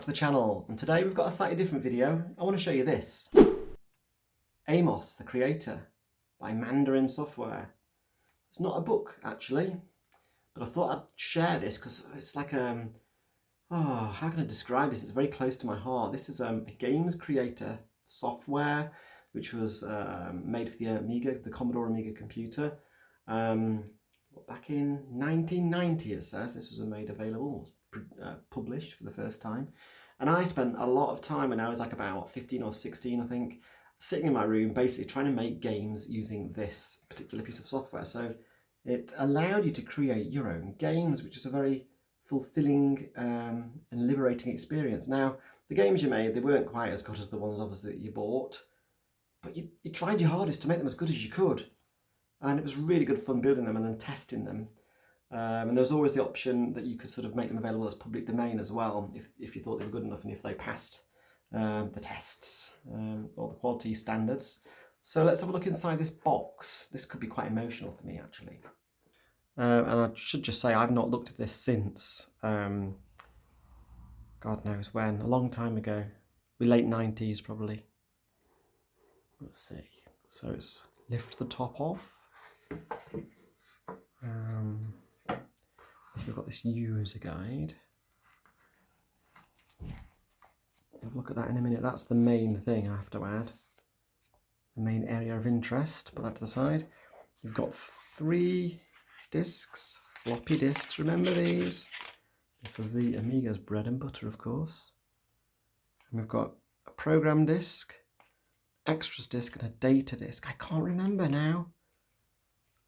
back to the channel, and today we've got a slightly different video. I want to show you this. AMOS, the Creator, by Mandarin Software. It's not a book actually, but I thought I'd share this because it's like how can I describe this? It's very close to my heart. This is a games creator software which was made for the Amiga, the Commodore Amiga computer. Back in 1990 it says this was made available, published for the first time. And I spent a lot of time when I was like about 15 or 16 I think, sitting in my room basically trying to make games using this particular piece of software. So it allowed you to create your own games, which was a very fulfilling and liberating experience. Now the games you made, they weren't quite as good as the ones obviously that you bought, but you tried your hardest to make them as good as you could. And it was really good fun building them and then testing them. And there was always the option that you could sort of make them available as public domain as well, if you thought they were good enough and if they passed the tests or the quality standards. So let's have a look inside this box. This could be quite emotional for me actually. And I should just say I've not looked at this since, God knows when, a long time ago. The late 90s probably. Let's see. So it's lift the top off. So we've got this user guide. Have a look at that in a minute. That's the main thing I have to add. The main area of interest. Put that to the side. You've got 3 discs, floppy disks. Remember these? This was the Amiga's bread and butter, of course. And we've got a program disc, extras disc, and a data disc. I can't remember now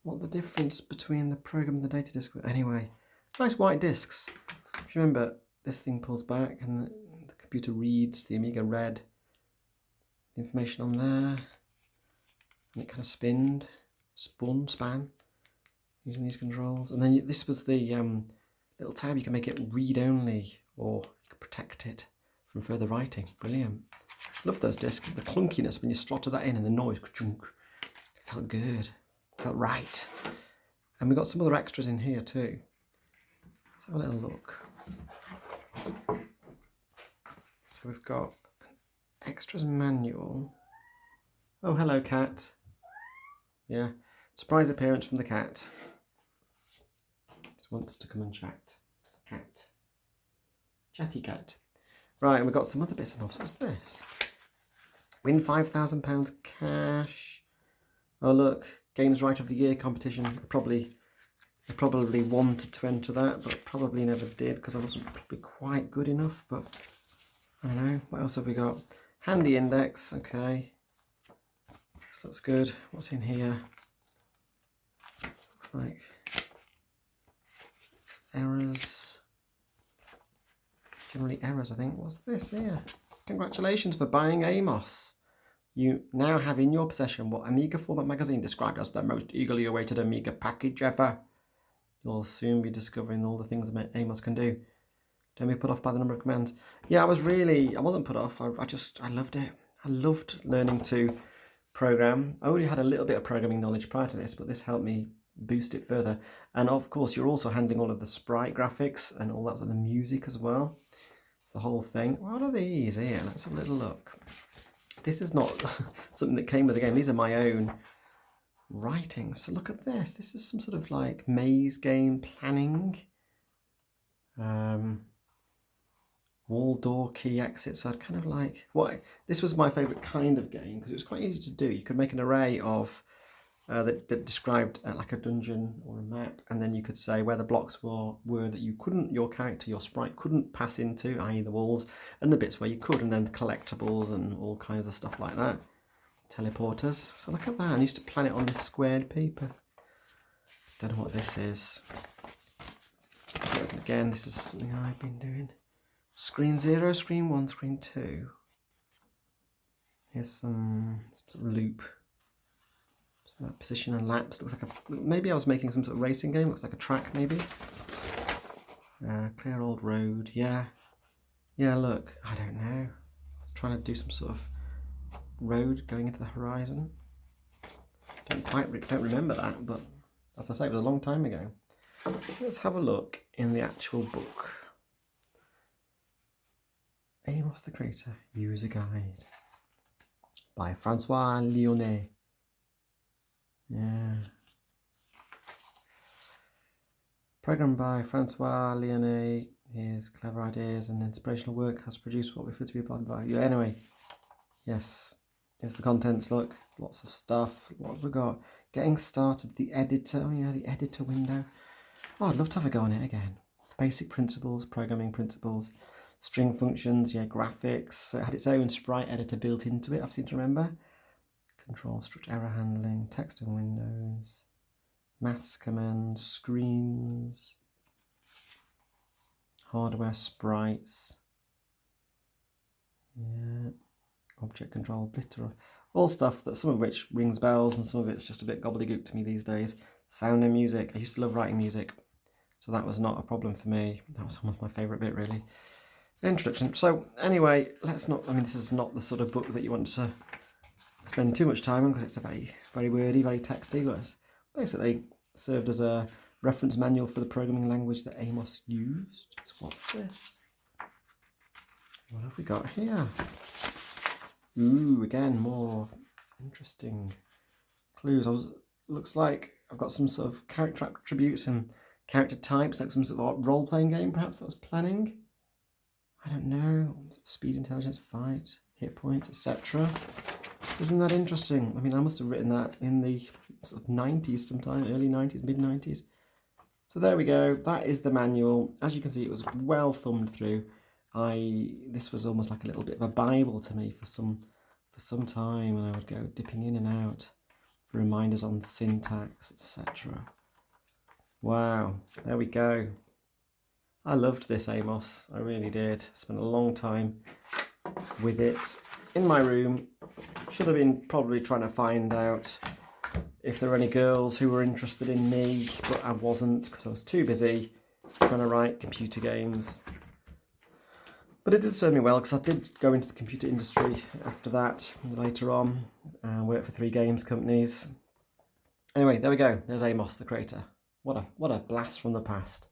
what the difference between the program and the data disc was. Anyway, nice white discs. If you remember, this thing pulls back and the computer reads, the Amiga read the information on there, and it kind of span using these controls. And then this was the little tab. You can make it read only, or you can protect it from further writing. Brilliant. Love those discs. The clunkiness when you slotted that in and the noise, it felt good. Felt right. And we've got some other extras in here too. Let's have a little look. So we've got an extras manual. Oh, hello cat. Yeah, surprise appearance from the cat. Just wants to come and chat. Cat. Chatty cat. Right, and we've got some other bits and bobs. What's this? Win £5,000 cash. Oh look. Games Writer of the Year competition. I probably wanted to enter that, but probably never did because I wasn't probably quite good enough. But I don't know. What else have we got? Handy index. Okay, so that's good. What's in here? Looks like errors. Generally errors, I think. What's this here? Congratulations for buying AMOS. You now have in your possession what Amiga Format Magazine described as the most eagerly awaited Amiga package ever. You'll soon be discovering all the things that AMOS can do. Don't be put off by the number of commands. Yeah, I wasn't put off. I loved it. I loved learning to program. I already had a little bit of programming knowledge prior to this, but this helped me boost it further. And of course, you're also handling all of the sprite graphics and all that sort of music as well. The whole thing. What are these here? Let's have a little look. This is not something that came with the game. These are my own writings. So look at this. This is some sort of like maze game planning. Wall, door, key, exit. So I'd kind of like this was my favourite kind of game because it was quite easy to do. You could make an array of that described like a dungeon or a map, and then you could say where the blocks were that your character, your sprite couldn't pass into, i.e. the walls, and the bits where you could, and then collectibles and all kinds of stuff like that. Teleporters. So look at that. I used to plan it on this squared paper. Don't know what this is. Again, this is something I've been doing. Screen 0, screen 1, screen 2. Here's some sort of loop. Position and laps. Looks like maybe I was making some sort of racing game. Looks like a track maybe. Clear old road. Yeah, look, I don't know. I was trying to do some sort of road going into the horizon. Don't remember that, but as I say, it was a long time ago. Let's have a look in the actual book. AMOS the Creator User Guide by Francois Lyonnais. Yeah. Programmed by Francois Lyonnais, his clever ideas and inspirational work has produced what we feel to be a bond by. Yeah, anyway, yes, here's the contents. Look, lots of stuff. What have we got? Getting started, the editor. Oh yeah, the editor window. Oh, I'd love to have a go on it again. Basic principles, programming principles, string functions, yeah, graphics. So it had its own sprite editor built into it, I seem to remember. Control, structure, error handling, text and windows, maths commands, screens, hardware sprites, yeah, object control, glitter, all stuff that some of which rings bells and some of it's just a bit gobbledygook to me these days. Sound and music. I used to love writing music, so that was not a problem for me. That was almost my favourite bit, really. Introduction. So anyway, let's not, I mean, this is not the sort of book that you want to spend too much time on because it's a very wordy, very texty, but it's basically served as a reference manual for the programming language that AMOS used. So what's this? What have we got here? Ooh, again, more interesting clues. Looks like I've got some sort of character attributes and character types, like some sort of role-playing game, perhaps that was planning. I don't know. Speed, intelligence, fight, hit points, etc. Isn't that interesting? I mean, I must have written that in the sort of 90s sometime, early 90s, mid 90s. So there we go. That is the manual. As you can see, it was well thumbed through. This was almost like a little bit of a Bible to me for some time, and I would go dipping in and out for reminders on syntax, etc. Wow, there we go. I loved this AMOS, I really did. Spent a long time with it in my room. Should have been probably trying to find out if there were any girls who were interested in me, but I wasn't because I was too busy trying to write computer games. But it did serve me well because I did go into the computer industry after that later on and worked for 3 games companies. Anyway, there we go. There's AMOS the Creator. What a blast from the past.